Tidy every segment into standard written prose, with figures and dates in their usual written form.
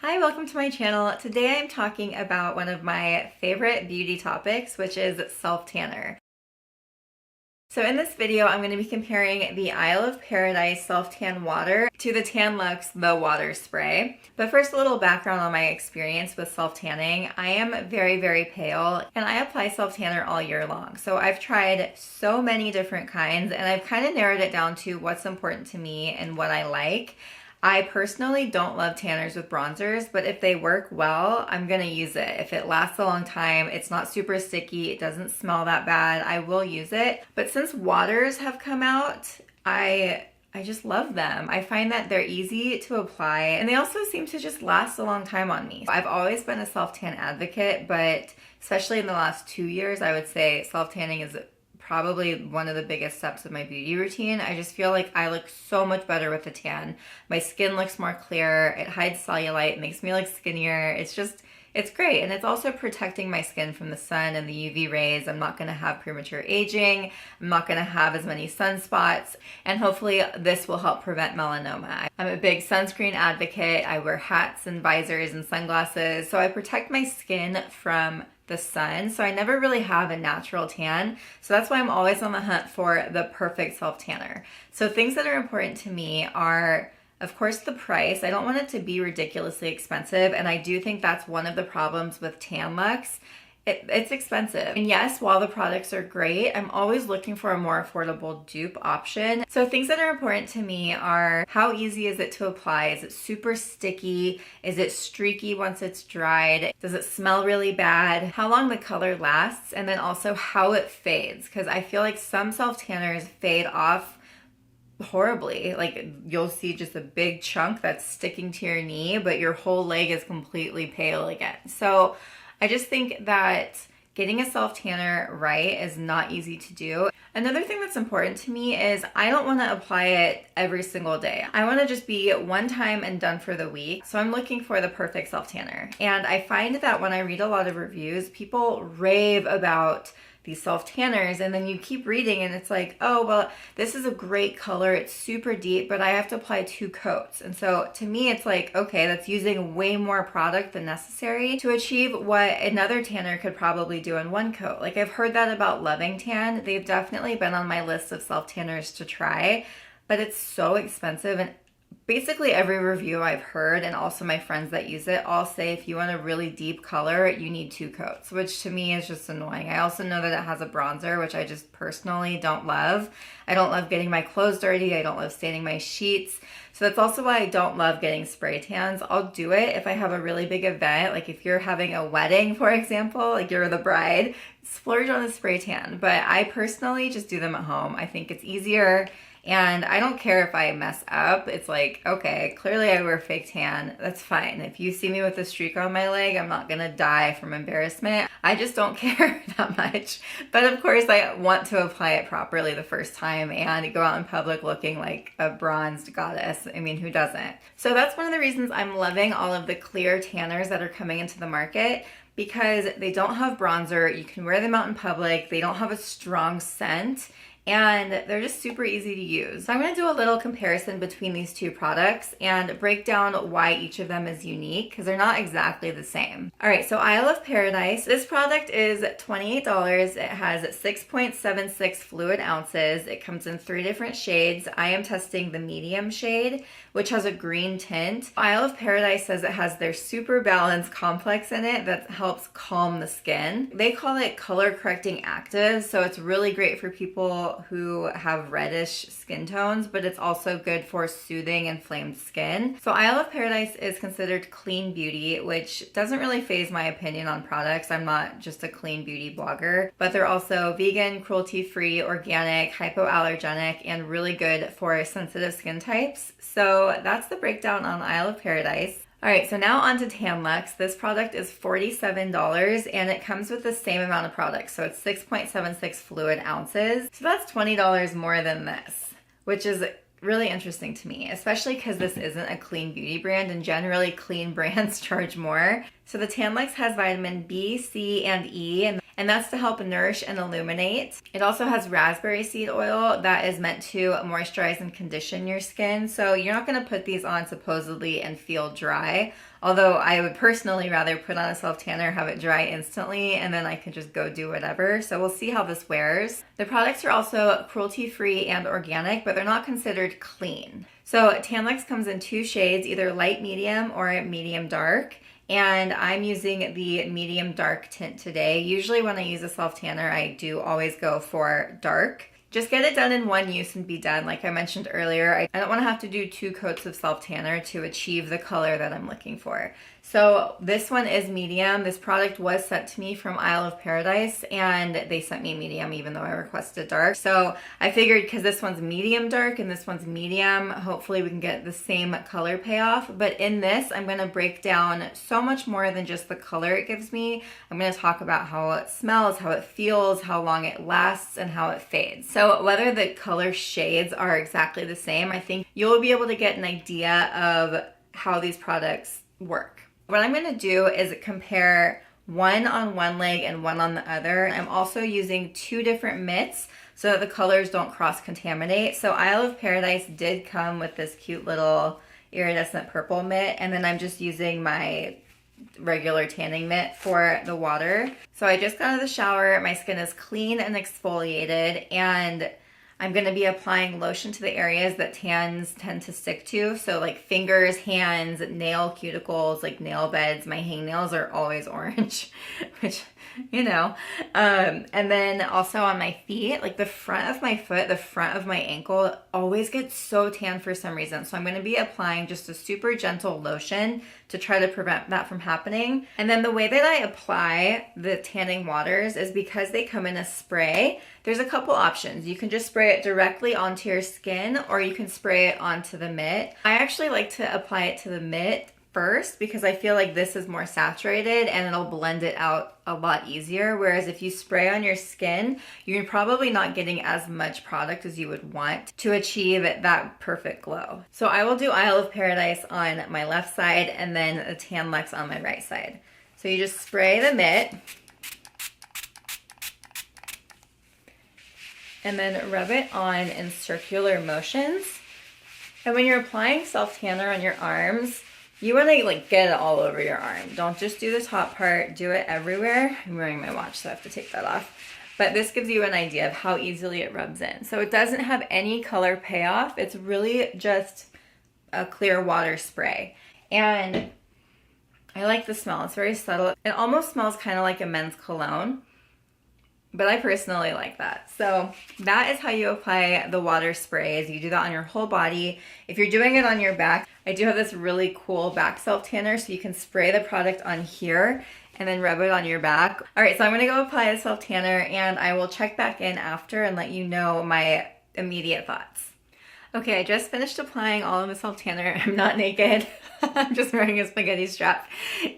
Hi, welcome to my channel. Today I'm talking about one of my favorite beauty topics, which is self-tanner. So in this video, I'm going to be comparing the Isle of Paradise Self-Tan Water to the Tan-Luxe The Water Spray. But first, a little background on my experience with self-tanning. I am very, very pale, and I apply self-tanner all year long. So I've tried so many different kinds, and I've kind of narrowed it down to what's important to me and what I like. I personally don't love tanners with bronzers, but if they work well, I'm gonna use it. If it lasts a long time, it's not super sticky, it doesn't smell that bad, I will use it. But since waters have come out, I just love them. I find that they're easy to apply, and they also seem to just last a long time on me. I've always been a self-tan advocate, but especially in the last 2 years, I would say self-tanning is probably one of the biggest steps of my beauty routine. I just feel like I look so much better with a tan. My skin looks more clear, it hides cellulite, makes me look skinnier. It's great, and it's also protecting my skin from the sun and the UV rays. I'm not gonna have premature aging, I'm not gonna have as many sunspots, and hopefully this will help prevent melanoma. I'm a big sunscreen advocate. I wear hats and visors and sunglasses, so I protect my skin from the sun, so I never really have a natural tan. So that's why I'm always on the hunt for the perfect self-tanner. So things that are important to me are, of course, the price. I don't want it to be ridiculously expensive, and I do think that's one of the problems with Tan-Luxe. It's expensive. And yes, while the products are great, I'm always looking for a more affordable dupe option. So things that are important to me are, how easy is it to apply? Is it super sticky? Is it streaky once it's dried? Does it smell really bad? How long the color lasts? And then also how it fades, because I feel like some self-tanners fade off horribly. Like you'll see just a big chunk that's sticking to your knee, but your whole leg is completely pale again. So I just think that getting a self-tanner right is not easy to do. Another thing that's important to me is I don't want to apply it every single day. I want to just be one time and done for the week. So I'm looking for the perfect self-tanner. And I find that when I read a lot of reviews, people rave about these self-tanners, and then you keep reading and it's like, oh, well, this is a great color, it's super deep, but I have to apply 2 coats. And so to me, it's like, okay, that's using way more product than necessary to achieve what another tanner could probably do in 1 coat. Like I've heard that about Loving Tan. They've definitely been on my list of self-tanners to try, but it's so expensive. And basically every review I've heard, and also my friends that use it, all say if you want a really deep color, you need 2 coats, which to me is just annoying. I also know that it has a bronzer, which I just personally don't love. I don't love getting my clothes dirty. I don't love staining my sheets. So that's also why I don't love getting spray tans. I'll do it if I have a really big event, like if you're having a wedding, for example, like you're the bride, splurge on a spray tan. But I personally just do them at home. I think it's easier. And I don't care if I mess up. It's like, okay, clearly I wear fake tan. That's fine. If you see me with a streak on my leg, I'm not gonna die from embarrassment. I just don't care that much. But of course, I want to apply it properly the first time and go out in public looking like a bronzed goddess. I mean, who doesn't? So that's one of the reasons I'm loving all of the clear tanners that are coming into the market, because they don't have bronzer. You can wear them out in public. They don't have a strong scent, and they're just super easy to use. So I'm gonna do a little comparison between these 2 products and break down why each of them is unique, because they're not exactly the same. All right, so Isle of Paradise. This product is $28. It has 6.76 fluid ounces. It comes in 3 different shades. I am testing the medium shade, which has a green tint. Isle of Paradise says it has their Super Balance complex in it that helps calm the skin. They call it color correcting active, so it's really great for people who have reddish skin tones, but it's also good for soothing inflamed skin. So Isle of Paradise is considered clean beauty, which doesn't really phase my opinion on products. I'm not just a clean beauty blogger, but they're also vegan, cruelty-free, organic, hypoallergenic, and really good for sensitive skin types. So that's the breakdown on Isle of Paradise. All right, so now on to Tan-Luxe. This product is $47 and it comes with the same amount of product. So it's 6.76 fluid ounces. So that's $20 more than this, which is really interesting to me, especially because this isn't a clean beauty brand, and generally clean brands charge more. So the Tan-Luxe has vitamin B, C, and E, and that's to help nourish and illuminate. It also has raspberry seed oil that is meant to moisturize and condition your skin. So you're not going to put these on supposedly and feel dry. Although I would personally rather put on a self tanner, have it dry instantly, and then I can just go do whatever. So we'll see how this wears. The products are also cruelty-free and organic, but they're not considered clean. So Tan-Luxe comes in 2 shades, either light medium or medium dark. And I'm using the medium dark tint today. Usually when I use a self tanner, I do always go for dark. Just get it done in one use and be done. Like I mentioned earlier, I don't want to have to do 2 coats of self tanner to achieve the color that I'm looking for. So this one is medium. This product was sent to me from Isle of Paradise, and they sent me medium even though I requested dark. So I figured because this one's medium dark and this one's medium, hopefully we can get the same color payoff. But in this, I'm going to break down so much more than just the color it gives me. I'm going to talk about how it smells, how it feels, how long it lasts, and how it fades. So whether the color shades are exactly the same, I think you'll be able to get an idea of how these products work. What I'm going to do is compare one on one leg and one on the other. I'm also using 2 different mitts so that the colors don't cross-contaminate. So Isle of Paradise did come with this cute little iridescent purple mitt, and then I'm just using my regular tanning mitt for the water. So I just got out of the shower. My skin is clean and exfoliated, and I'm going to be applying lotion to the areas that tans tend to stick to. So like fingers, hands, nail cuticles, like nail beds. My hangnails are always orange, which, you know. And then also on my feet, like the front of my foot, the front of my ankle always gets so tan for some reason. So I'm going to be applying just a super gentle lotion to try to prevent that from happening. And then the way that I apply the tanning waters is because they come in a spray. There's a couple options. You can just spray it directly onto your skin, or you can spray it onto the mitt. I actually like to apply it to the mitt first because I feel like this is more saturated and it'll blend it out a lot easier. Whereas if you spray on your skin, you're probably not getting as much product as you would want to achieve that perfect glow. So I will do Isle of Paradise on my left side and then the Tan-Luxe on my right side. So you just spray the mitt and then rub it on in circular motions. And when you're applying self tanner on your arms, you want to like get it all over your arm. Don't just do the top part, do it everywhere. I'm wearing my watch, so I have to take that off. But this gives you an idea of how easily it rubs in. So it doesn't have any color payoff. It's really just a clear water spray. And I like the smell. It's very subtle. It almost smells kind of like a men's cologne, but I personally like that. So that is how you apply the water sprays. You do that on your whole body. If you're doing it on your back, I do have this really cool back self tanner, so you can spray the product on here and then rub it on your back. All right, so I'm gonna go apply the self tanner and I will check back in after and let you know my immediate thoughts. Okay, I just finished applying all of the self tanner. I'm not naked. I'm just wearing a spaghetti strap.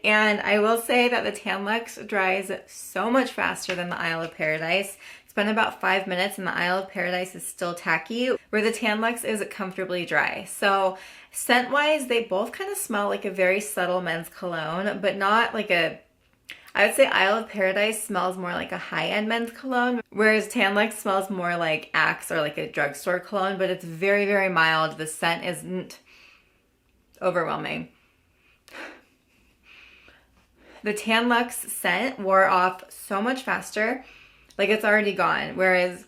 And I will say that the Tan-Luxe dries so much faster than the Isle of Paradise. It's been about 5 minutes and the Isle of Paradise is still tacky, where the Tan-Luxe is comfortably dry. So scent-wise, they both kind of smell like a very subtle men's cologne, but not like a, I would say Isle of Paradise smells more like a high-end men's cologne, whereas Tan-Luxe smells more like Axe or like a drugstore cologne, but it's very, very mild. The scent isn't overwhelming. The Tan-Luxe scent wore off so much faster, like it's already gone, whereas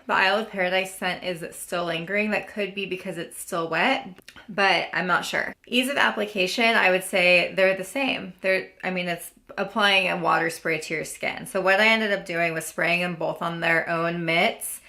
the Isle of Paradise scent is still lingering. That could be because it's still wet, but I'm not sure. Ease of application, I would say they're the same. It's applying a water spray to your skin. So what I ended up doing was spraying them both on their own mitts.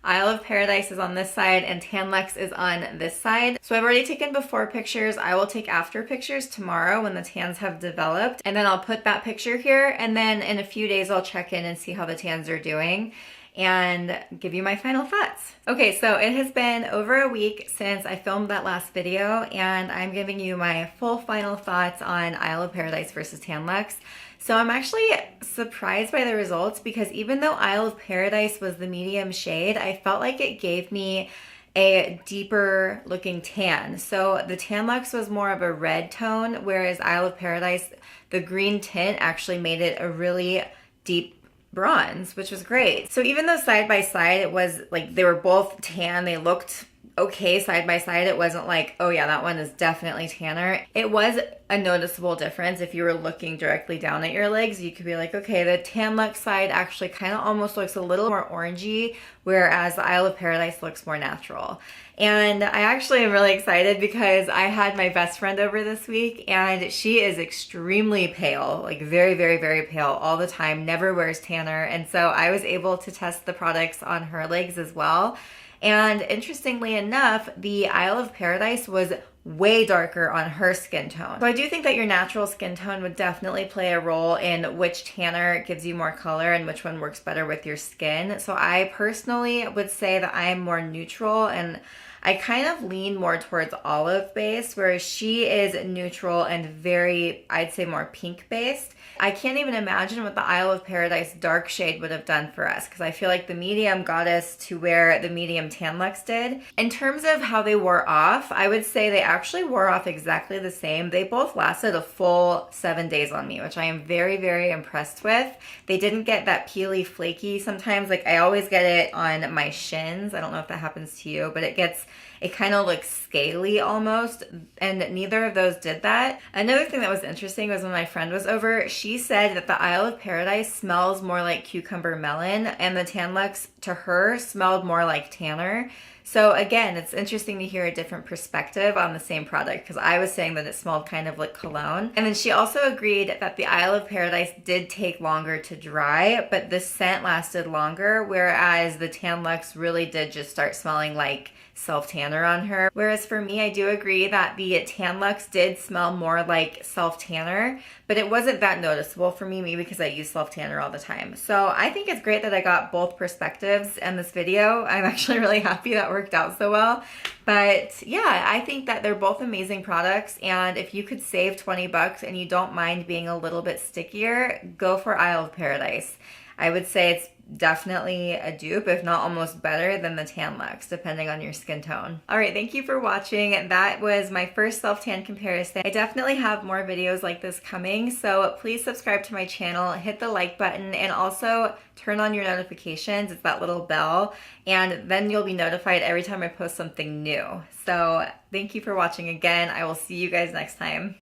Isle of Paradise is on this side and Tan-Luxe is on this side. So I've already taken before pictures. I will take after pictures tomorrow when the tans have developed, and then I'll put that picture here, and then in a few days I'll check in and see how the tans are doing and give you my final thoughts. Okay, so it has been over a week since I filmed that last video, and I'm giving you my full final thoughts on Isle of Paradise versus Tan-Luxe. So I'm actually surprised by the results because even though Isle of Paradise was the medium shade, I felt like it gave me a deeper looking tan. So the Tan-Luxe was more of a red tone, whereas Isle of Paradise, the green tint actually made it a really deep bronze, which was great. So even though side by side it was like they were both tan, they looked okay side by side. It wasn't like, oh yeah, that one is definitely tanner. It was a noticeable difference. If you were looking directly down at your legs, you could be like, okay, the Tan-Luxe side actually kind of almost looks a little more orangey, whereas the Isle of Paradise looks more natural. And I actually am really excited because I had my best friend over this week and she is extremely pale, like very, very, very pale all the time, never wears tanner. And so I was able to test the products on her legs as well. And interestingly enough, the Isle of Paradise was way darker on her skin tone. So I do think that your natural skin tone would definitely play a role in which tanner gives you more color and which one works better with your skin. So I personally would say that I am more neutral and I kind of lean more towards olive based, whereas she is neutral and very, I'd say more pink based. I can't even imagine what the Isle of Paradise dark shade would have done for us because I feel like the medium got us to where the medium Tan-Luxe did. In terms of how they wore off, I would say they actually wore off exactly the same. They both lasted a full 7 days on me, which I am very, very impressed with. They didn't get that peely, flaky sometimes. Like I always get it on my shins. I don't know if that happens to you, but it kind of looks scaly almost, and neither of those did that. Another thing that was interesting was when my friend was over, she said that the Isle of Paradise smells more like cucumber melon, and the Tan-Luxe to her smelled more like tanner. So again, it's interesting to hear a different perspective on the same product because I was saying that it smelled kind of like cologne. And then she also agreed that the Isle of Paradise did take longer to dry, but the scent lasted longer, whereas the Tan-Luxe really did just start smelling like self-tanner on her. Whereas for me, I do agree that the Tan-Luxe did smell more like self-tanner, but it wasn't that noticeable for me, maybe because I use self-tanner all the time. So I think it's great that I got both perspectives in this video. I'm actually really happy that worked out so well. But yeah, I think that they're both amazing products, and if you could save 20 bucks and you don't mind being a little bit stickier, go for Isle of Paradise. I would say it's definitely a dupe, if not almost better than the Tan-Luxe, depending on your skin tone. All right, thank you for watching. That was my first self-tan comparison. I definitely have more videos like this coming, so please subscribe to my channel, hit the like button, and also turn on your notifications. It's that little bell, and then you'll be notified every time I post something new. So thank you for watching again. I will see you guys next time.